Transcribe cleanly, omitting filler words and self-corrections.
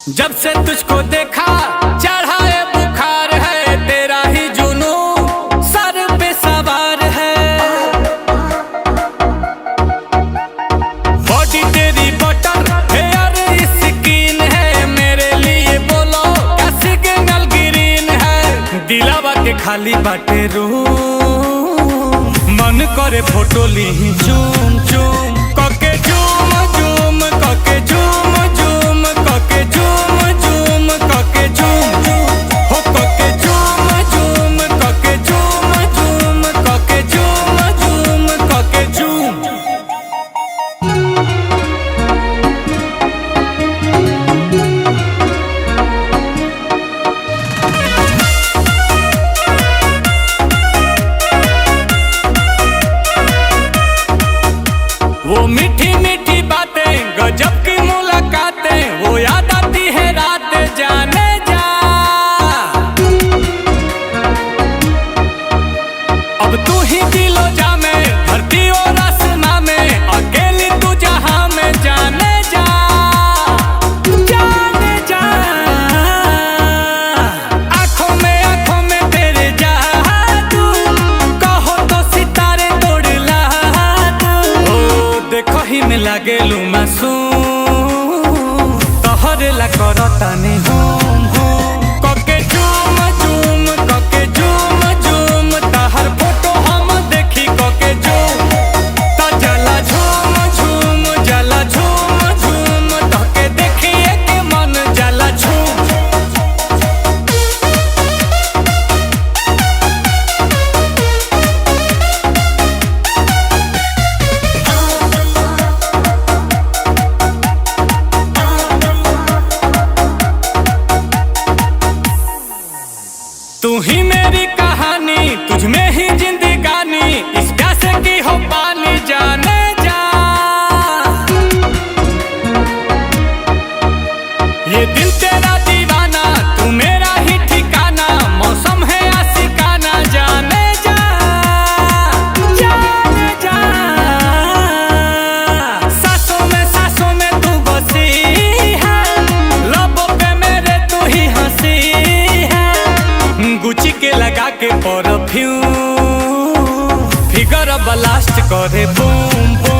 जब से तुझको देखा चढ़ा है बुखार है, तेरा ही जुनून सर पे सवार है। बॉडी तेरी बटर हेयर स्किन है, मेरे लिए बोलो क्या सिग्नल ग्रीन है। दिलावा के खाली बाटे रूम, मन करे फोटो ली चूम चूम कके झूम झूम कके झूम झूम कके झूम झूम कके झूम हो कके झूम झूम कके झूम झूम कके झूम झूम कके झूम। वो मीठी मीठी बातें गजब की मुलाकातें, वो याद आती है रात जाने जा। अब तू ही दिलो जा में धरती और आसमां में, अकेली तू जहां में जाने जा जाने जा। आंखों में तेरे जादू, कहो तो सितारे तोड़ ला दू। देखो ही में लागे लू मासूम, तोहरे ला करतानी हूम हूम कके झूम झूम कके झूम झूम। ताहर फोटो हम देखी कके झूम ता जला झूम झूम जला झूम झूम, तके देखिए के मन जला झूम। तू ही मेरी कहानी, तुझ में ही जिंदगानी, इस प्यासे की हो पानी जाने जा। ये दिल तेरा दीवाना, तू मेरा ही ठिकाना, मौसम है आशिकाना जाने जा जाने जा। सांसों में तू बसी है, लबों पे मेरे तू ही हंसी है। गुची के लगा के परफ्यूम, फिगर ब्लास्ट करे बूम बूम।